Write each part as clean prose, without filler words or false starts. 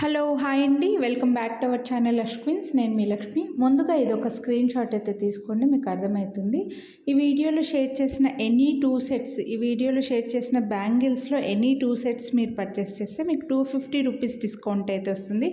Hello hi అండి welcome back to our channel లక్ష్మీన్స్. నేను మీ లక్ష్మి. ముందుగా ఇది ఒక స్క్రీన్ షాట్ అయితే తీసుకోండి, మీకు అర్థమవుతుంది. ఈ వీడియోలో షేర్ చేసిన బ్యాంగిల్స్లో ఎనీ టూ సెట్స్ మీరు పర్చేస్ చేస్తే మీకు 250 రూపీస్ డిస్కౌంట్ అయితే వస్తుంది.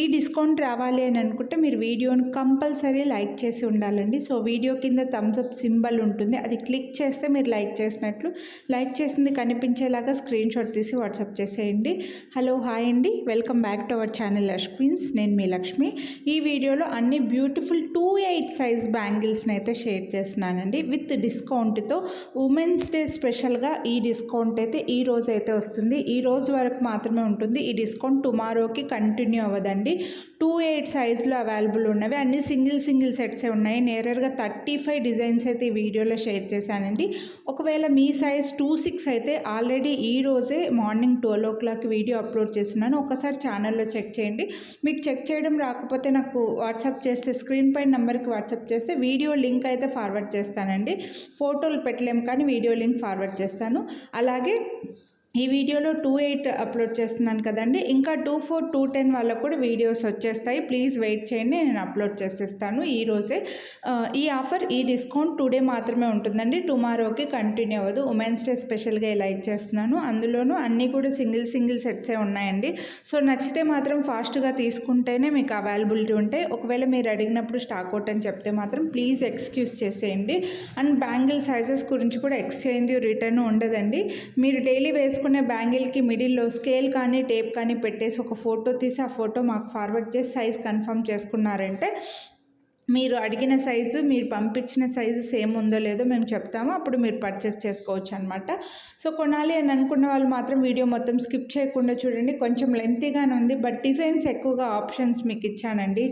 ఈ డిస్కౌంట్ రావాలి అని అనుకుంటే మీరు వీడియోని కంపల్సరీ లైక్ చేసి ఉండాలండి. సో వీడియో కింద థమ్స్ అప్ సింబల్ ఉంటుంది, అది క్లిక్ చేస్తే మీరు లైక్ చేసినట్లు. లైక్ చేసింది కనిపించేలాగా స్క్రీన్ షాట్ తీసి వాట్సాప్ చేసేయండి. హలో హాయ్ అండి welcome back to our channel లక్ష్మీన్స్. నేను మీ లక్ష్మి. ఈ వీడియోలో అన్ని బ్యూటిఫుల్ 28 సైజ్ బ్యాంగిల్స్ని అయితే షేర్ చేస్తున్నానండి విత్ డిస్కౌంట్తో. ఉమెన్స్ డే స్పెషల్గా ఈ డిస్కౌంట్ అయితే ఈ రోజు అయితే వస్తుంది. ఈ రోజు వరకు మాత్రమే ఉంటుంది ఈ డిస్కౌంట్. టుమారోకి కంటిన్యూ అవ్వదండి. 28 సైజులో అవైలబుల్ ఉన్నవి, అన్ని సింగిల్ సెట్సే ఉన్నాయి. నేరర్గా 35 డిజైన్స్ అయితే ఈ వీడియోలో షేర్ చేశానండి. ఒకవేళ మీ సైజ్ 26 అయితే ఆల్రెడీ ఈ రోజే మార్నింగ్ 12 o'clock వీడియో అప్లోడ్ చేస్తున్నాను, ఒకసారి ఛానల్లో చెక్ చేయండి. మీకు చెక్ చేయడం రాకపోతే నాకు వాట్సాప్ చేస్తే, స్క్రీన్ పైన నెంబర్కి వాట్సాప్ చేస్తే వీడియో లింక్ అయితే ఫార్వర్డ్ చేస్తానండి. ఫోటోలు పెట్టలేము కానీ వీడియో లింక్ ఫార్వర్డ్ చేస్తాను. అలాగే ఈ వీడియోలో 28 అప్లోడ్ చేస్తున్నాను కదండి, ఇంకా 24, 210 వాళ్ళకు కూడా వీడియోస్ వచ్చేస్తాయి. ప్లీజ్ వెయిట్ చేయండి, నేను అప్లోడ్ చేసేస్తాను ఈరోజే. ఈ ఆఫర్, ఈ డిస్కౌంట్ టుడే మాత్రమే ఉంటుందండి, టుమారోకి కంటిన్యూ అవ్వదు. ఉమెన్స్ డే స్పెషల్గా ఇలా ఇచ్చేస్తున్నాను. అందులోనూ అన్నీ కూడా సింగిల్ సెట్సే ఉన్నాయండి. సో నచ్చితే మాత్రం ఫాస్ట్గా తీసుకుంటేనే మీకు అవైలబిలిటీ ఉంటాయి. ఒకవేళ మీరు అడిగినప్పుడు స్టాక్ అవుట్ అని చెప్తే మాత్రం ప్లీజ్ ఎక్స్క్యూజ్ చేసేయండి. అండ్ బ్యాంగిల్ సైజెస్ గురించి కూడా ఎక్స్చేంజ్ రిటర్న్ ఉండదండి. మీరు డైలీ వేసుకునే బ్యాంగిల్కి మిడిల్లో స్కేల్ కానీ టేప్ కానీ పెట్టేసి ఒక ఫోటో తీసి ఆ ఫోటో మాకు ఫార్వర్డ్ చేసి సైజ్ కన్ఫర్మ్ చేసుకున్నారంటే మీరు అడిగిన సైజు, మీరు పంపించిన సైజు సేమ్ ఉందో లేదో మేము చెప్తాము, అప్పుడు మీరు పర్చేస్ చేసుకోవచ్చు అనమాట. సో కొనాలి అని అనుకున్న వాళ్ళు మాత్రం వీడియో మొత్తం స్కిప్ చేయకుండా చూడండి. కొంచెం లెంతీగానే ఉంది, బట్ డిజైన్స్ ఎక్కువగా ఆప్షన్స్ మీకు ఇచ్చానండి.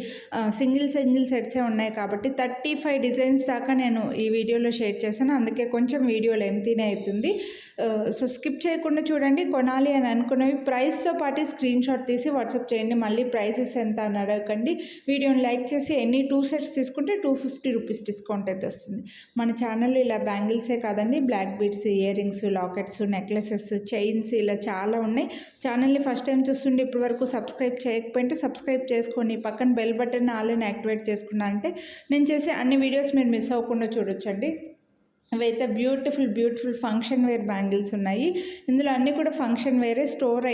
సింగిల్ సెట్సే ఉన్నాయి కాబట్టి 35 డిజైన్స్ దాకా నేను ఈ వీడియోలో షేర్ చేశాను, అందుకే కొంచెం వీడియో లెంతీనే అవుతుంది. సో స్కిప్ చేయకుండా చూడండి. కొనాలి అని అనుకున్నవి ప్రైస్తో పాటు స్క్రీన్ షాట్ తీసి వాట్సాప్ చేయండి. మళ్ళీ ప్రైసెస్ ఎంత అని అడగకండి. వీడియోని లైక్ చేసి ఎన్ని 2 సెట్స్ తీసుకుంటే 250 రూపీస్ డిస్కౌంట్ అయితే వస్తుంది. మన ఛానల్లో ఇలా బ్యాంగిల్సే కాదండి, black beads, earrings, lockets, necklaces, chains ఇలా చాలా ఉన్నాయి. ఛానల్ని ఫస్ట్ టైం చూస్తుంటే ఇప్పటి వరకు సబ్స్క్రైబ్ చేయకపోయింటే సబ్స్క్రైబ్ చేసుకొని పక్కన బెల్ బటన్ ఆల్ని యాక్టివేట్ చేసుకున్నా అంటే నేను చేసే అన్ని వీడియోస్ మీరు మిస్ అవ్వకుండా చూడొచ్చండి. ఇవైతే బ్యూటిఫుల్ ఫంక్షన్ వేర్ బ్యాంగిల్స్ ఉన్నాయి. ఇందులో అన్నీ కూడా ఫంక్షన్ వేరే, స్టోన్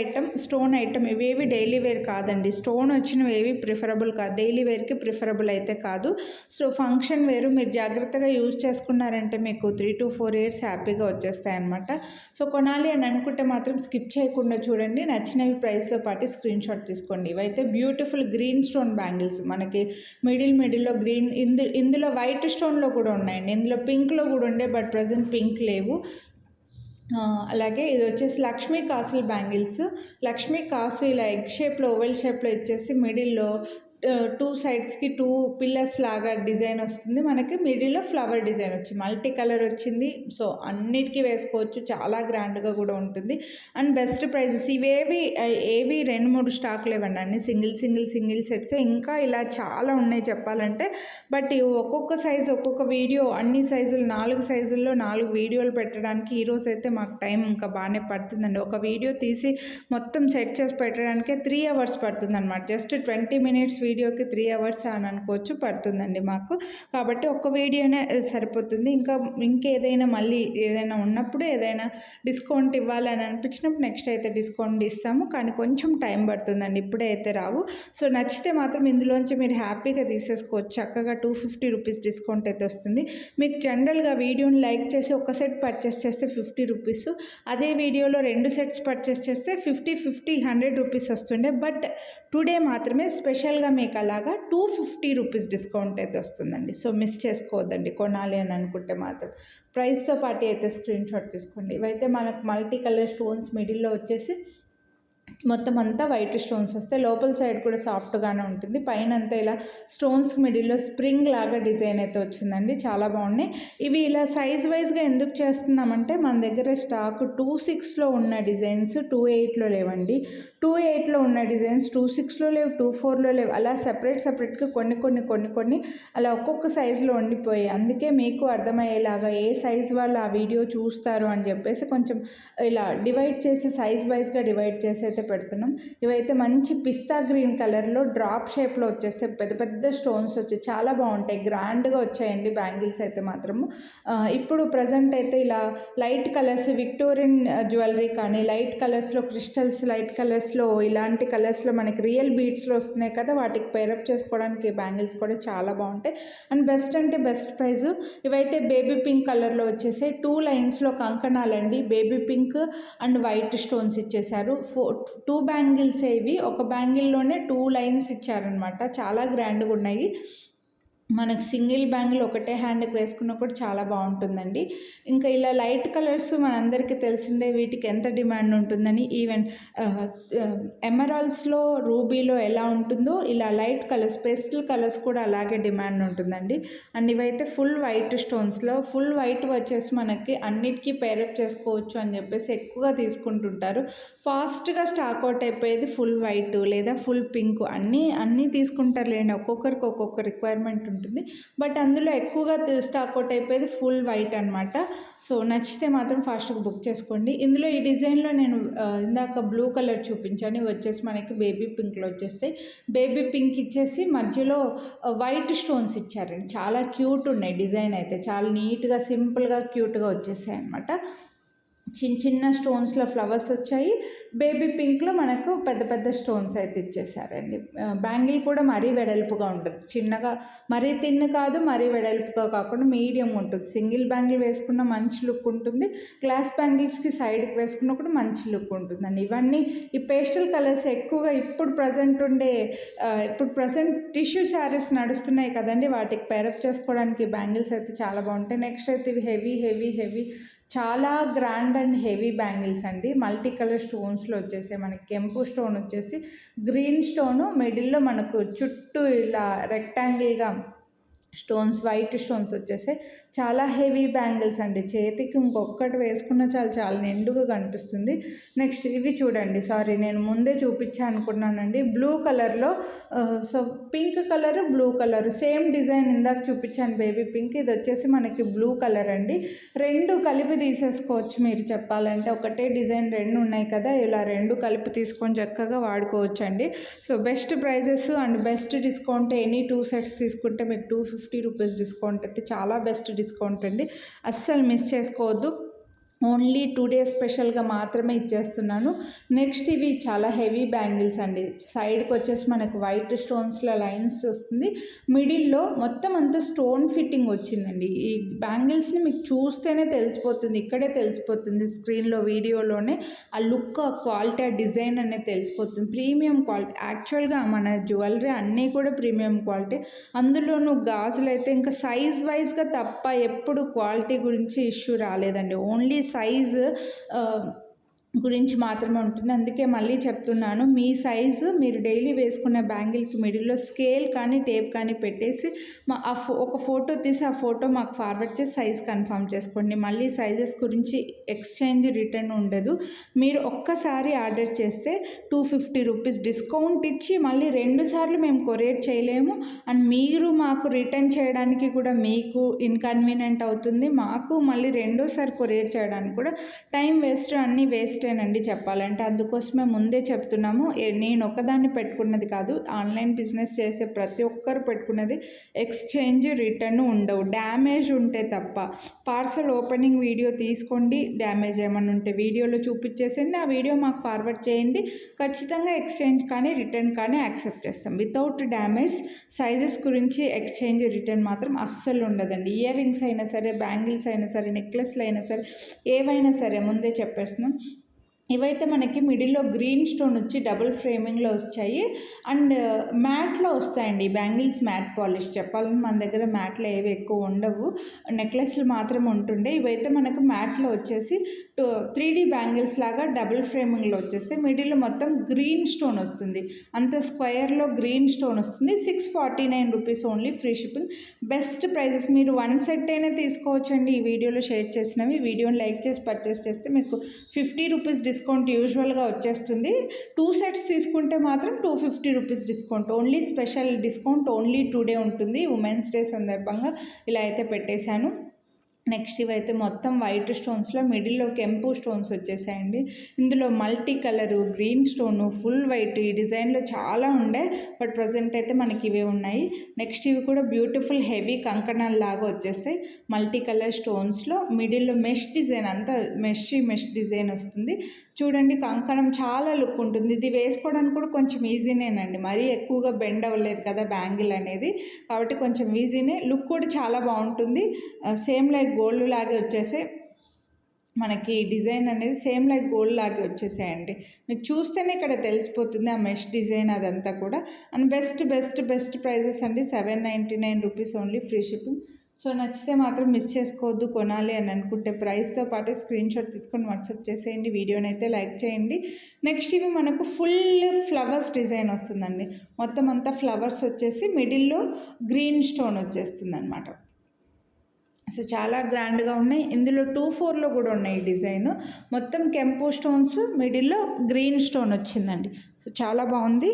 ఐటమ్. ఇవేవి డైలీ వేర్ కాదండి. స్టోన్ వచ్చినవి ఏవి ప్రిఫరబుల్ కాదు, డైలీ వేర్కి ప్రిఫరబుల్ అయితే కాదు. సో ఫంక్షన్ వేరు మీరు జాగ్రత్తగా యూజ్ చేసుకున్నారంటే మీకు 3 to 4 years హ్యాపీగా వచ్చేస్తాయి అన్నమాట. సో కొనాలి అని అనుకుంటే మాత్రం స్కిప్ చేయకుండా చూడండి. నచ్చినవి ప్రైస్తో పాటు స్క్రీన్ షాట్ తీసుకోండి. ఇవైతే బ్యూటిఫుల్ గ్రీన్ స్టోన్ బ్యాంగిల్స్, మనకి మిడిల్లో గ్రీన్, ఇందులో వైట్ స్టోన్లో కూడా ఉన్నాయండి. ఇందులో పింక్లో కూడా ఉండే, బట్ ప్రజెంట్ పింక్ లేవు. అలాగే ఇది వచ్చేసి లక్ష్మీ కాసుల బ్యాంగిల్స్. లక్ష్మీ కాసు ఇలా ఎగ్ షేప్లో, ఓవెల్ షేప్లో ఇచ్చేసి మిడిల్లో 2 సైడ్స్కి 2 పిల్లర్స్ లాగా డిజైన్ వస్తుంది. మనకి మిడిల్లో ఫ్లవర్ డిజైన్ వచ్చి మల్టీ కలర్ వచ్చింది. సో అన్నిటికీ వేసుకోవచ్చు, చాలా గ్రాండ్గా కూడా ఉంటుంది. And best prices. ఏవి 2-3 స్టాక్ లేవండి, అన్ని సింగిల్ సెట్సే. ఇంకా ఇలా చాలా ఉన్నాయి చెప్పాలంటే, బట్ ఒక్కొక్క సైజు ఒక్కొక్క వీడియో, అన్ని సైజులు 4 సైజుల్లో 4 వీడియోలు పెట్టడానికి ఈరోజు అయితే మాకు టైం ఇంకా బాగానే పడుతుందండి. ఒక వీడియో తీసి మొత్తం సెట్ చేసి పెట్టడానికే 3 hours పడుతుంది అనమాట. జస్ట్ 20 minutes వీడియోకి 3 hours అని అనుకోవచ్చు పడుతుందండి మాకు. కాబట్టి ఒక్క వీడియోనే సరిపోతుంది. ఇంకేదైనా మళ్ళీ ఏదైనా ఉన్నప్పుడు, ఏదైనా డిస్కౌంట్ ఇవ్వాలని అనిపించినప్పుడు నెక్స్ట్ అయితే డిస్కౌంట్ ఇస్తాము, కానీ కొంచెం టైం పడుతుందండి, ఇప్పుడే అయితే రావు. సో నచ్చితే మాత్రం ఇందులోంచి మీరు హ్యాపీగా తీసేసుకోవచ్చు. చక్కగా 250 రూపీస్ డిస్కౌంట్ అయితే వస్తుంది. మీకు జనరల్గా వీడియోని లైక్ చేసి ఒక సెట్ పర్చేస్ చేస్తే 50 రూపీస్, అదే వీడియోలో 2 సెట్స్ పర్చేస్ చేస్తే 100 రూపీస్ వస్తుండే. బట్ టుడే మాత్రమే స్పెషల్గా మీకు అలాగా 250 రూపీస్ డిస్కౌంట్ అయితే వస్తుందండి. సో మిస్ చేసుకోవద్దండి. కొనాలి అని అనుకుంటే మాత్రం ప్రైస్తో పాటు అయితే స్క్రీన్ షాట్ తీసుకోండి. ఇవైతే మనకు మల్టీ కలర్ స్టోన్స్ మిడిల్లో వచ్చేసి మొత్తం అంతా వైట్ స్టోన్స్ వస్తాయి. లోపల సైడ్ కూడా సాఫ్ట్గానే ఉంటుంది. పైన అంతా ఇలా స్టోన్స్ మిడిల్లో స్ప్రింగ్ లాగా డిజైన్ అయితే వచ్చిందండి, చాలా బాగున్నాయి. ఇవి ఇలా సైజ్ వైజ్గా ఎందుకు చేస్తున్నామంటే మన దగ్గర స్టాక్ 26లో ఉన్న డిజైన్స్ 28లో లేవండి. 28లో ఉన్న డిజైన్స్ 26లో లేవు, 24లో లేవు. అలా సెపరేట్గా కొన్ని అలా ఒక్కొక్క సైజులో ఉండిపోయాయి. అందుకే మీకు అర్థమయ్యేలాగా ఏ సైజ్ వాళ్ళు ఆ వీడియో చూస్తారు అని చెప్పేసి కొంచెం ఇలా డివైడ్ చేసి సైజ్ వైజ్గా డివైడ్ చేసి అయితే పెడుతున్నాం. ఇవైతే మంచి పిస్తా గ్రీన్ కలర్లో డ్రాప్ షేప్లో వచ్చేస్తే పెద్ద స్టోన్స్ వచ్చి చాలా బాగుంటాయి. గ్రాండ్గా వచ్చాయండి బ్యాంగిల్స్ అయితే మాత్రము. ఇప్పుడు ప్రజెంట్ అయితే ఇలా లైట్ కలర్స్ విక్టోరియన్ జ్యువెలరీ కానీ లైట్ కలర్స్లో క్రిస్టల్స్ లైట్ కలర్స్లో ఇలాంటి కలర్స్లో మనకి రియల్ బీడ్స్లో వస్తున్నాయి కదా, వాటికి పేరప్ చేసుకోవడానికి బ్యాంగిల్స్ కూడా చాలా బాగుంటాయి. అండ్ బెస్ట్ అంటే బెస్ట్ ప్రైస్. ఇవైతే బేబీ పింక్ కలర్లో వచ్చేసి 2 లైన్స్లో కంకణాలండి. Baby pink and white stones ఇచ్చేసారు. 2 బ్యాంగిల్స్ ఇవి. ఒక బ్యాంగిల్లోనే 2 లైన్స్ ఇచ్చారనమాట. చాలా గ్రాండ్గా ఉన్నాయి. మనకు సింగిల్ బ్యాంగిల్ ఒకటే హ్యాండ్కి వేసుకున్నా కూడా చాలా బాగుంటుందండి. ఇంకా ఇలా లైట్ కలర్స్ మనందరికీ తెలిసిందే, వీటికి ఎంత డిమాండ్ ఉంటుందని. ఈవెన్ ఎమరాల్డ్స్లో రూబీలో ఎలా ఉంటుందో ఇలా లైట్ కలర్స్ పేస్టల్ కలర్స్ కూడా అలాగే డిమాండ్ ఉంటుందండి. అండ్ ఇవైతే ఫుల్ వైట్ స్టోన్స్లో ఫుల్ వైట్ వచ్చేసి మనకి అన్నిటికీ పేరప్ చేసుకోవచ్చు అని చెప్పేసి ఎక్కువగా తీసుకుంటుంటారు. ఫాస్ట్గా స్టాక్ అవుట్ అయిపోయేది ఫుల్ వైట్ లేదా ఫుల్ పింక్. అన్నీ తీసుకుంటారు లేండి, ఒక్కొక్కరికి ఒక్కొక్క రిక్వైర్మెంట్ ఉంటుంది. బట్ అందులో ఎక్కువగా స్టాక్ అవుట్ అయిపోయేది ఫుల్ వైట్ అనమాట. సో నచ్చితే మాత్రం ఫాస్ట్గా బుక్ చేసుకోండి. ఇందులో ఈ డిజైన్లో నేను ఇందాక బ్లూ కలర్ చూపించాను. ఇవి వచ్చేసి మనకి బేబీ పింక్లో వచ్చేస్తాయి. బేబీ పింక్ ఇచ్చేసి మధ్యలో వైట్ స్టోన్స్ ఇచ్చారండి. చాలా క్యూట్ ఉన్నాయి. డిజైన్ అయితే చాలా నీట్గా సింపుల్గా క్యూట్గా వచ్చేసాయి అనమాట. చిన్న స్టోన్స్లో ఫ్లవర్స్ వచ్చాయి. బేబీ పింక్లో మనకు పెద్ద స్టోన్స్ అయితే ఇచ్చేసారండి. బ్యాంగిల్ కూడా మరీ వెడల్పుగా ఉంటుంది. చిన్నగా మరీ తిన్ను కాదు, మరీ వెడల్పుగా కాకుండా మీడియం ఉంటుంది. సింగిల్ బ్యాంగిల్ వేసుకున్న మంచి లుక్ ఉంటుంది. గ్లాస్ బ్యాంగిల్స్కి సైడ్కి వేసుకున్న కూడా మంచి లుక్ ఉంటుందండి. ఇవన్నీ ఈ పేస్టల్ కలర్స్ ఎక్కువగా ఇప్పుడు ప్రజెంట్ టిష్యూ శారీస్ నడుస్తున్నాయి కదండి, వాటికి పేరప్ చేసుకోవడానికి బ్యాంగిల్స్ అయితే చాలా బాగుంటాయి. నెక్స్ట్ అయితే ఇవి హెవీ చాలా గ్రాండ్ అండ్ హెవీ బ్యాంగిల్స్ అండి. మల్టీ కలర్ స్టోన్స్లో వచ్చేసాయి. మనకి కెంపు స్టోన్ వచ్చేసి గ్రీన్ స్టోను, మిడిల్లో మనకు చుట్టూ ఇలా రెక్టాంగిల్గా స్టోన్స్ వైట్ స్టోన్స్ వచ్చేసాయి. చాలా హెవీ బ్యాంగిల్స్ అండి. చేతికి ఇంకొకటి వేసుకున్న చాలా నిండుగా కనిపిస్తుంది. నెక్స్ట్ ఇవి చూడండి, సారీ నేను ముందే చూపించాను అనుకున్నానండి. బ్లూ కలర్లో so pink colour blue colour same design ఇందాక చూపించాను బేబీ పింక్. ఇది వచ్చేసి మనకి బ్లూ కలర్ అండి. రెండు కలిపి తీసేసుకోవచ్చు మీరు చెప్పాలంటే. ఒకటే డిజైన్ రెండు ఉన్నాయి కదా, ఇలా రెండు కలిపి తీసుకొని చక్కగా వాడుకోవచ్చు అండి. So best prices and best discount. Any 2 sets తీసుకుంటే మీకు 250 రూపీస్ డిస్కౌంట్ అయితే చాలా బెస్ట్ డిస్కౌంట్ అండి. అస్సలు మిస్ చేసుకోవద్దు. ఓన్లీ 2 డేస్ స్పెషల్గా మాత్రమే ఇచ్చేస్తున్నాను. నెక్స్ట్ ఇవి చాలా హెవీ బ్యాంగిల్స్ అండి. సైడ్కి వచ్చేసి మనకు వైట్ స్టోన్స్లో లైన్స్ వస్తుంది. మిడిల్లో మొత్తం అంతా స్టోన్ ఫిట్టింగ్ వచ్చిందండి. ఈ బ్యాంగిల్స్ని మీకు చూస్తేనే తెలిసిపోతుంది, ఇక్కడే తెలిసిపోతుంది స్క్రీన్లో వీడియోలోనే ఆ లుక్, ఆ క్వాలిటీ, ఆ డిజైన్ అనేది తెలిసిపోతుంది. Premium quality. యాక్చువల్గా మన జ్యువెలరీ అన్నీ కూడా ప్రీమియం క్వాలిటీ. అందులోనూ గాజులు అయితే ఇంకా సైజ్ వైజ్గా తప్ప ఎప్పుడు క్వాలిటీ గురించి ఇష్యూ రాలేదండి. ఓన్లీ సైజు గురించి మాత్రమే ఉంటుంది. అందుకే మళ్ళీ చెప్తున్నాను, మీ సైజు మీరు డైలీ వేసుకునే బ్యాంగిల్కి మిడిల్లో స్కేల్ కానీ టేప్ కానీ పెట్టేసి ఒక ఫోటో తీసి ఆ ఫోటో మాకు ఫార్వర్డ్ చేసి సైజ్ కన్ఫర్మ్ చేసుకోండి. మళ్ళీ సైజెస్ గురించి ఎక్స్చేంజ్ రిటర్న్ ఉండదు. మీరు ఒక్కసారి ఆర్డర్ చేస్తే 250 రూపీస్ డిస్కౌంట్ ఇచ్చి మళ్ళీ 2 సార్లు మేము కొరియర్ చేయలేము. అండ్ మీరు మాకు రిటర్న్ చేయడానికి కూడా మీకు ఇన్కన్వీనియంట్ అవుతుంది. మాకు మళ్ళీ రెండోసారి కొరియర్ చేయడానికి కూడా టైం వేస్ట్, అన్నీ వేస్టేనండి చెప్పాలంటే. అందుకోసమే ముందే చెప్తున్నాము. నేను ఒకదాన్ని పెట్టుకున్నది కాదు, ఆన్లైన్ బిజినెస్ చేసే ప్రతి ఒక్కరు పెట్టుకున్నది. ఎక్స్చేంజ్ రిటర్న్ ఉండవు, డ్యామేజ్ ఉంటే తప్ప. పార్సల్ ఓపెనింగ్ వీడియో తీసుకోండి, డ్యామేజ్ ఏమన్నా ఉంటే వీడియోలో చూపించేసండి, ఆ వీడియో మాకు ఫార్వర్డ్ చేయండి. ఖచ్చితంగా ఎక్స్చేంజ్ కానీ రిటర్న్ కానీ యాక్సెప్ట్ చేస్తాం వితౌట్ డ్యామేజ్. సైజెస్ గురించి ఎక్స్చేంజ్ రిటర్న్ మాత్రం అస్సలు ఉండదండి. ఇయర్ రింగ్స్ అయినా సరే, బ్యాంగిల్స్ అయినా సరే, నెక్లెస్లు అయినా సరే, ఏవైనా సరే ముందే చెప్పేస్తున్నాం. ఇవైతే మనకి మిడిల్లో గ్రీన్ స్టోన్ వచ్చి డబుల్ ఫ్రేమింగ్లో వచ్చాయి. అండ్ మ్యాట్లో వస్తాయండి బ్యాంగిల్స్. మ్యాట్ పాలిష్ చెప్పాలని మన దగ్గర మ్యాట్లో ఏవి ఎక్కువ ఉండవు, నెక్లెస్లు మాత్రం ఉంటుండే. ఇవైతే మనకు మ్యాట్లో వచ్చేసి 3D బ్యాంగిల్స్ లాగా డబుల్ ఫ్రేమింగ్లో వచ్చేస్తే మిడిల్లో మొత్తం గ్రీన్ స్టోన్ వస్తుంది. అంత స్క్వేర్లో గ్రీన్ స్టోన్ వస్తుంది. 649 rupees only, free shipping. Best prices. మీరు 1 సెట్ అయినా తీసుకోవచ్చండి. ఈ వీడియోలో షేర్ చేసినవి వీడియోని లైక్ చేసి పర్చేస్ చేస్తే మీకు 50 రూపీస్ డిస్కౌంట్ యూజువల్గా వచ్చేస్తుంది. 2 సెట్స్ తీసుకుంటే మాత్రం 250 rupees discount. Only special discount only today ఉంటుంది. ఉమెన్స్ డే సందర్భంగా ఇలా అయితే పెట్టేశాను. నెక్స్ట్ ఇవైతే మొత్తం వైట్ స్టోన్స్లో మిడిల్లో కెంపు స్టోన్స్ వచ్చేసాయండి. ఇందులో multi colour, green stone, full white ఈ డిజైన్లో చాలా ఉండే, బట్ ప్రజెంట్ అయితే మనకి ఇవే ఉన్నాయి. నెక్స్ట్ ఇవి కూడా బ్యూటిఫుల్ హెవీ కంకణాలు లాగా వచ్చేస్తాయి. మల్టీ కలర్ స్టోన్స్లో మిడిల్లో మెష్ డిజైన్, అంతా మెష్ డిజైన్ వస్తుంది. చూడండి కంకణం చాలా లుక్ ఉంటుంది. ఇది వేసుకోవడానికి కూడా కొంచెం ఈజీనేనండి, మరీ ఎక్కువగా బెండ్ అవ్వలేదు కదా బ్యాంగిల్ అనేది, కాబట్టి కొంచెం ఈజీనే. లుక్ కూడా చాలా బాగుంటుంది. సేమ్ లైక్ గోల్డ్ లాగే వచ్చేసే మనకి డిజైన్ అనేది సేమ్ లైక్ గోల్డ్ లాగే వచ్చేసాయండి. మీకు చూస్తేనే ఇక్కడ తెలిసిపోతుంది ఆ మెష్ డిజైన్ అదంతా కూడా. అండ్ బెస్ట్ ప్రైజెస్ అండి. 799 rupees only, free shipping. So నచ్చితే మాత్రం మిస్ చేసుకోవద్దు. కొనాలి అని అనుకుంటే ప్రైస్తో పాటు స్క్రీన్ షాట్ తీసుకొని వాట్సాప్ చేసేయండి. వీడియోని అయితే లైక్ చేయండి. నెక్స్ట్ ఇవి మనకు ఫుల్ ఫ్లవర్స్ డిజైన్ వస్తుందండి. మొత్తం అంతా ఫ్లవర్స్ వచ్చేసి మిడిల్లో గ్రీన్ స్టోన్ వచ్చేస్తుంది అనమాట. సో చాలా గ్రాండ్గా ఉన్నాయి. ఇందులో 2/4లో కూడా ఉన్నాయి ఈ డిజైన్. మొత్తం కెంపు స్టోన్స్, మిడిల్లో గ్రీన్ స్టోన్ వచ్చిందండి. సో చాలా బాగుంది.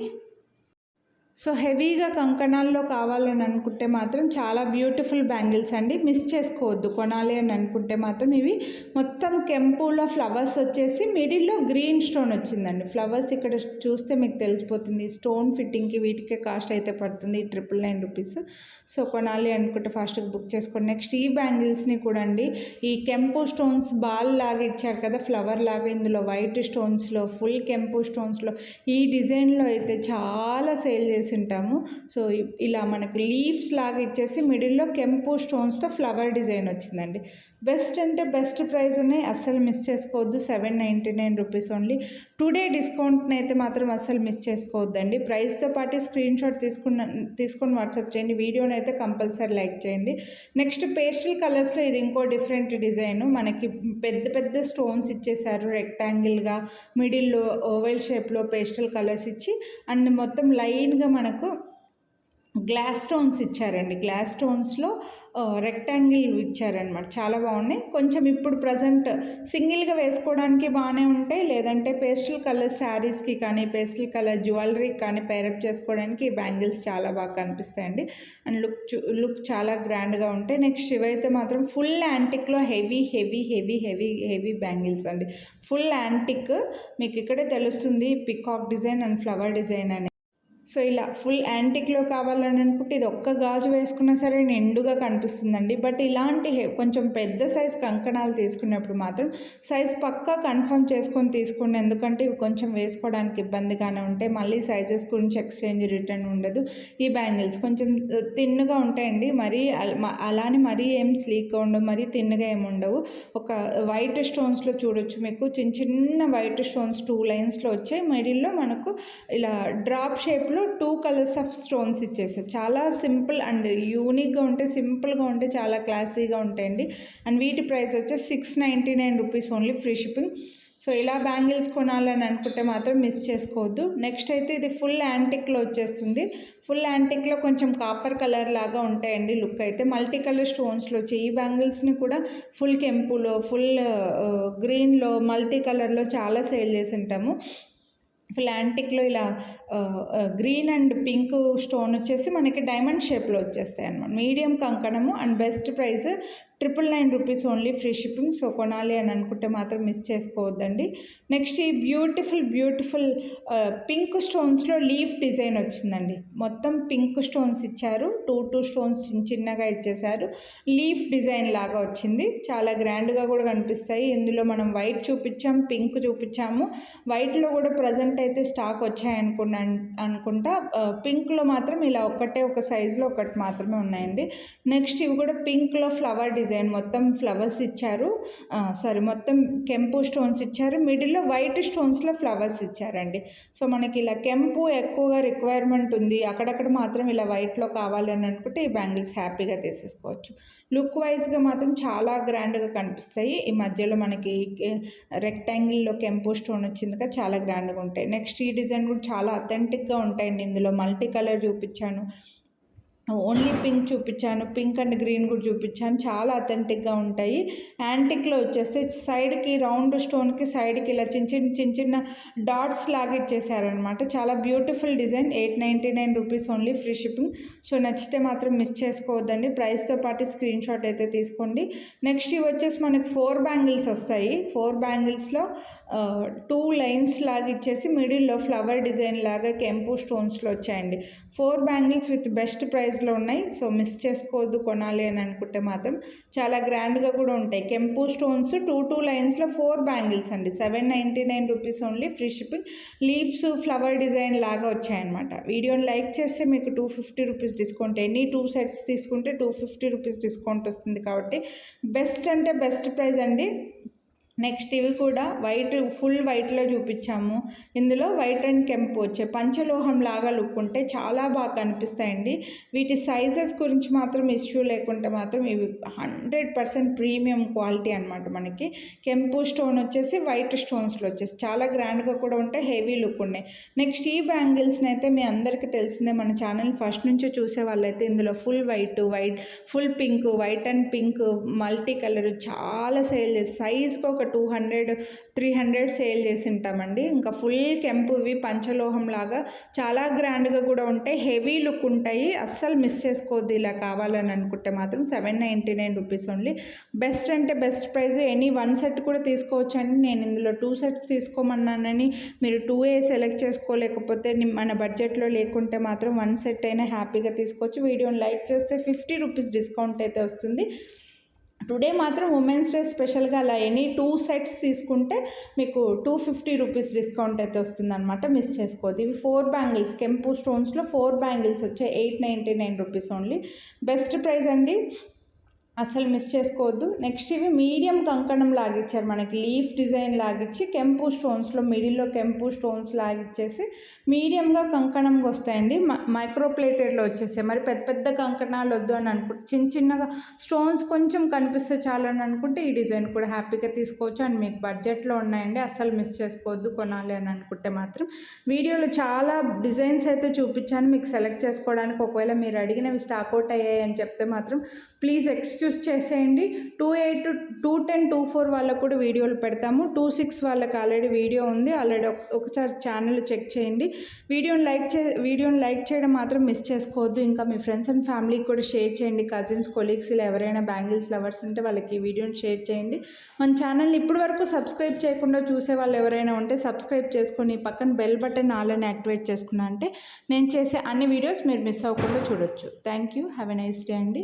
సో హెవీగా కంకణాల్లో కావాలని అనుకుంటే మాత్రం చాలా బ్యూటిఫుల్ బ్యాంగిల్స్ అండి, మిస్ చేసుకోవద్దు. కొనాలి అని అనుకుంటే మాత్రం ఇవి మొత్తం కెంపులో ఫ్లవర్స్ వచ్చేసి మిడిల్లో గ్రీన్ స్టోన్ వచ్చిందండి. ఫ్లవర్స్ ఇక్కడ చూస్తే మీకు తెలిసిపోతుంది. స్టోన్ ఫిట్టింగ్కి వీటికే కాస్ట్ అయితే పడుతుంది 999 రూపీస్. సో కొనాలి అనుకుంటే ఫాస్ట్గా బుక్ చేసుకోండి. నెక్స్ట్ ఈ బ్యాంగిల్స్ని కూడా అండి, ఈ కెంపు స్టోన్స్ బాల్ లాగా ఇచ్చారు కదా, ఫ్లవర్ లాగా, ఇందులో వైట్ స్టోన్స్లో ఫుల్ కెంపు స్టోన్స్లో ఈ డిజైన్లో అయితే చాలా సేల్ చేసి ఉంటాము. సో ఇలా మనకు లీవ్స్ లాగా ఇచ్చేసి మిడిల్లో కెంపు స్టోన్స్తో ఫ్లవర్ డిజైన్ వచ్చిందండి. బెస్ట్ అంటే బెస్ట్ ప్రైస్ ఉన్నాయి, అస్సలు మిస్ చేసుకోవద్దు. 799 రూపీస్ ఓన్లీ. టుడే డిస్కౌంట్ని అయితే మాత్రం అస్సలు మిస్ చేసుకోవద్దండి. ప్రైస్తో పాటు స్క్రీన్ షాట్ తీసుకొని వాట్సాప్ చేయండి. వీడియోని అయితే కంపల్సరీ లైక్ చేయండి. నెక్స్ట్ పేస్టల్ కలర్స్లో ఇది ఇంకో డిఫరెంట్ డిజైన్. మనకి పెద్ద స్టోన్స్ ఇచ్చేసారు రెక్టాంగిల్గా, మిడిల్లో ఓవెల్ షేప్లో పేస్టల్ కలర్స్ ఇచ్చి, అండ్ మొత్తం లైన్గా మనకు గ్లాస్ స్టోన్స్ ఇచ్చారండి. గ్లాస్ స్టోన్స్లో రెక్టాంగిల్ ఇచ్చారనమాట. చాలా బాగున్నాయి. కొంచెం ఇప్పుడు ప్రజెంట్ సింగిల్గా వేసుకోవడానికి బాగానే ఉంటాయి, లేదంటే పేస్టల్ కలర్ శారీస్కి కానీ పేస్టల్ కలర్ జ్యువెలరీకి కానీ పేరప్ చేసుకోవడానికి బ్యాంగిల్స్ చాలా బాగా కనిపిస్తాయండి. అండ్ లుక్ చాలా గ్రాండ్గా ఉంటాయి. నెక్స్ట్ ఇవైతే మాత్రం ఫుల్ యాంటిక్లో హెవీ బ్యాంగిల్స్ అండి. ఫుల్ యాంటిక్, మీకు ఇక్కడే తెలుస్తుంది peacock design and flower design అని. సో ఇలా ఫుల్ యాంటిక్లో కావాలని అనుకుంటే ఇది ఒక్క గాజు వేసుకున్నా సరే నిండుగా కనిపిస్తుందండి. బట్ ఇలాంటి కొంచెం పెద్ద సైజ్ కంకణాలు తీసుకున్నప్పుడు మాత్రం సైజ్ పక్కా కన్ఫర్మ్ చేసుకొని తీసుకోండి. ఎందుకంటే ఇవి కొంచెం వేసుకోవడానికి ఇబ్బందిగానే ఉంటాయి. మళ్ళీ సైజెస్ గురించి ఎక్స్చేంజ్ రిటర్న్ ఉండదు. ఈ బ్యాంగిల్స్ కొంచెం తిన్నుగా ఉంటాయండి, అలానే మరీ ఏం స్లీక్గా ఉండవు, మరీ తిన్నుగా ఏమి ఉండవు. ఒక వైట్ స్టోన్స్లో చూడొచ్చు, మీకు చిన్న వైట్ స్టోన్స్ 2 లైన్స్లో వచ్చాయి. మిడిల్లో మనకు ఇలా డ్రాప్ షేప్లో 2 కలర్స్ ఆఫ్ స్టోన్స్ ఇచ్చేసారు. చాలా సింపుల్ అండ్ యూనిక్గా ఉంటాయి, సింపుల్గా ఉంటాయి, చాలా క్లాసీగా ఉంటాయండి. అండ్ వీటి ప్రైస్ వచ్చి 699 rupees only, free shipping. So ఇలా బ్యాంగిల్స్ కొనాలని అనుకుంటే మాత్రం మిస్ చేసుకోవద్దు. నెక్స్ట్ అయితే ఇది ఫుల్ యాంటిక్లో వచ్చేస్తుంది. ఫుల్ యాంటిక్లో కొంచెం కాపర్ కలర్ లాగా ఉంటాయండి లుక్ అయితే. మల్టీ కలర్ స్టోన్స్లో వచ్చి ఈ బ్యాంగిల్స్ని కూడా ఫుల్ కెంపులో, ఫుల్ గ్రీన్లో, మల్టీ కలర్లో చాలా సేల్ చేసి ఉంటాము. ఫుల్ యాంటిక్లో ఇలా గ్రీన్ అండ్ పింక్ స్టోన్ వచ్చేసి మనకి డైమండ్ షేప్లో వచ్చేస్తాయి అన్నమాట. మీడియం కంకణము and best price 999 rupees only, free shipping. So కొనాలి అని అనుకుంటే మాత్రం మిస్ చేసుకోవద్దండి. నెక్స్ట్ ఈ బ్యూటిఫుల్ పింక్ స్టోన్స్లో లీఫ్ డిజైన్ వచ్చిందండి. మొత్తం పింక్ స్టోన్స్ ఇచ్చారు, 2 స్టోన్స్ చిన్నగా ఇచ్చేసారు, లీఫ్ డిజైన్ లాగా వచ్చింది. చాలా గ్రాండ్గా కూడా కనిపిస్తాయి. ఇందులో మనం వైట్ చూపించాము, పింక్ చూపించాము. వైట్లో కూడా ప్రజెంట్ అయితే స్టాక్ వచ్చాయనుకుంటా. పింక్లో మాత్రం ఇలా ఒక సైజులో ఒకటి మాత్రమే ఉన్నాయండి. నెక్స్ట్ ఇవి కూడా పింక్లో ఫ్లవర్ డిజైన్, మొత్తం ఫ్లవర్స్ ఇచ్చారు, మొత్తం కెంపు స్టోన్స్ ఇచ్చారు, మిడిల్లో వైట్ స్టోన్స్లో ఫ్లవర్స్ ఇచ్చారండి. సో మనకి ఇలా కెంపు ఎక్కువగా రిక్వైర్మెంట్ ఉంది, అక్కడక్కడ మాత్రం ఇలా వైట్లో కావాలని అనుకుంటే ఈ బ్యాంగిల్స్ హ్యాపీగా తీసేసుకోవచ్చు. లుక్ వైజ్గా మాత్రం చాలా గ్రాండ్గా కనిపిస్తాయి. ఈ మధ్యలో మనకి రెక్టాంగిల్లో కెంపు స్టోన్ వచ్చింది కదా, చాలా గ్రాండ్గా ఉంటాయి. నెక్స్ట్ ఈ డిజైన్ కూడా చాలా అథెంటిక్గా ఉంటాయండి. ఇందులో మల్టీ కలర్ చూపించాను. ఓన్లీ పింక్ చూపించాను, పింక్ అండ్ గ్రీన్ కూడా చూపించాను. చాలా అథెంటిక్గా ఉంటాయి. యాంటిక్లో వచ్చేస్తే సైడ్కి రౌండ్ స్టోన్కి సైడ్కి ఇలా చిన్న డాట్స్ లాగా ఇచ్చేసారనమాట. చాలా beautiful design. 899 rupees only, free shipping. So నచ్చితే మాత్రం మిస్ చేసుకోవద్దండి. ప్రైస్తో పాటు స్క్రీన్ షాట్ అయితే తీసుకోండి. నెక్స్ట్ ఇవి వచ్చేసి మనకి 4 బ్యాంగిల్స్ వస్తాయి. 4 బ్యాంగిల్స్లో 2 లైన్స్ లాగా ఇచ్చేసి మిడిల్లో ఫ్లవర్ డిజైన్ లాగా కెంపు స్టోన్స్లో వచ్చాయండి. 4 బ్యాంగిల్స్ విత్ బెస్ట్ ప్రైస్లో ఉన్నాయి. సో మిస్ చేసుకోవద్దు కొనాలి అని అనుకుంటే మాత్రం. చాలా గ్రాండ్గా కూడా ఉంటాయి. కెంపు స్టోన్స్ 2 లైన్స్లో 4 బ్యాంగిల్స్ అండి. 799 rupees only, free shipping. Leaves flower design లాగా వచ్చాయన్నమాట. వీడియోని లైక్ చేస్తే మీకు 250 రూపీస్ డిస్కౌంట్. ఎనీ 2 సెట్స్ తీసుకుంటే 250 రూపీస్ డిస్కౌంట్ వస్తుంది. కాబట్టి బెస్ట్ అంటే బెస్ట్ ప్రైస్ అండి. నెక్స్ట్ ఇవి కూడా ఫుల్ వైట్లో చూపించాము. ఇందులో వైట్ అండ్ కెంపు వచ్చే పంచలోహం లాగా లుక్ ఉంటే చాలా బాగా కనిపిస్తాయండి. వీటి సైజెస్ గురించి మాత్రం ఇష్యూ లేకుంటే మాత్రం ఇవి 100% ప్రీమియం క్వాలిటీ అనమాట. మనకి కెంపు స్టోన్ వచ్చేసి వైట్ స్టోన్స్లో వచ్చేసి చాలా గ్రాండ్గా కూడా ఉంటాయి, హెవీ లుక్ ఉన్నాయి. నెక్స్ట్ ఈ బ్యాంగిల్స్ని అయితే మీ అందరికీ తెలిసిందే, మన ఛానల్ ఫస్ట్ నుంచో చూసే వాళ్ళైతే ఇందులో full white, full pink, white and pink multi colour చాలా సేల్ చేసి సైజ్కి ఒక 200-300 సేల్ చేసి ఉంటామండి. ఇంకా ఫుల్ కెంపు ఇవి పంచలోహం లాగా చాలా గ్రాండ్గా కూడా ఉంటాయి, హెవీ లుక్ ఉంటాయి. అస్సలు మిస్ చేసుకోవద్దు. ఇలా కావాలని అనుకుంటే మాత్రం 799 రూపీస్ ఓన్లీ. బెస్ట్ అంటే బెస్ట్ ప్రైస్. ఎనీ 1 సెట్ కూడా తీసుకోవచ్చు అండి. నేను ఇందులో 2 సెట్స్ తీసుకోమన్నానని మీరు 2 సెలెక్ట్ చేసుకోలేకపోతే మన బడ్జెట్లో లేకుంటే మాత్రం 1 సెట్ అయినా హ్యాపీగా తీసుకోవచ్చు. వీడియోని లైక్ చేస్తే 50 రూపీస్ డిస్కౌంట్ అయితే వస్తుంది. టుడే మాత్రం ఉమెన్స్ డే స్పెషల్గా అలా ఎనీ 2 సెట్స్ తీసుకుంటే మీకు 250 రూపీస్ డిస్కౌంట్ అయితే వస్తుందన్నమాట. మిస్ చేసుకోవద్దు. ఇవి 4 బ్యాంగిల్స్ కెంపు స్టోన్స్లో 4 బ్యాంగిల్స్ వచ్చాయి. 899 రూపీస్ ఓన్లీ. బెస్ట్ ప్రైస్ అండి, అసలు మిస్ చేసుకోవద్దు. నెక్స్ట్ ఇవి మీడియం కంకణం లాగిచ్చారు. మనకి లీఫ్ డిజైన్ లాగిచ్చి కెంపు స్టోన్స్లో మిడిల్లో కెంపు స్టోన్స్ లాగిచ్చేసి మీడియంగా కంకణంగా వస్తాయండి. మైక్రో ప్లేటెడ్లో వచ్చేసాయి. మరి పెద్ద కంకణాలు వద్దు అని అనుకుంటే చిన్నగా స్టోన్స్ కొంచెం కనిపిస్తే చాలని అనుకుంటే ఈ డిజైన్ కూడా హ్యాపీగా తీసుకోవచ్చు. అండ్ మీకు బడ్జెట్లో ఉన్నాయండి. అసలు మిస్ చేసుకోవద్దు కొనాలి అని అనుకుంటే మాత్రం. వీడియోలో చాలా డిజైన్స్ అయితే చూపించాను మీకు సెలెక్ట్ చేసుకోవడానికి. ఒకవేళ మీరు అడిగినవి స్టాక్అవుట్ అయ్యాయి అని చెప్తే మాత్రం ప్లీజ్ ఎక్స్క్యూజ్ చేసేయండి. 28, 210, 24 వాళ్ళకు కూడా వీడియోలు పెడతాము. 26 వాళ్ళకి ఆల్రెడీ వీడియో ఉంది. ఆల్రెడీ ఒకసారి ఛానల్ చెక్ చేయండి. వీడియోని లైక్ చేయడం మాత్రం మిస్ చేసుకోవద్దు. ఇంకా మీ ఫ్రెండ్స్ అండ్ ఫ్యామిలీకి కూడా షేర్ చేయండి. కజిన్స్, కొలీగ్స్ ఇలా ఎవరైనా బ్యాంగిల్స్ లవర్స్ ఉంటే వాళ్ళకి ఈ వీడియోని షేర్ చేయండి. మన ఛానల్ని ఇప్పటి వరకు సబ్స్క్రైబ్ చేయకుండా చూసే వాళ్ళు ఎవరైనా ఉంటే సబ్స్క్రైబ్ చేసుకొని పక్కన బెల్ బటన్ ఆల్ని యాక్టివేట్ చేసుకున్నా అంటే నేను చేసే అన్ని వీడియోస్ మీరు మిస్ అవ్వకుండా చూడొచ్చు. Thank you. Have a nice day అండి.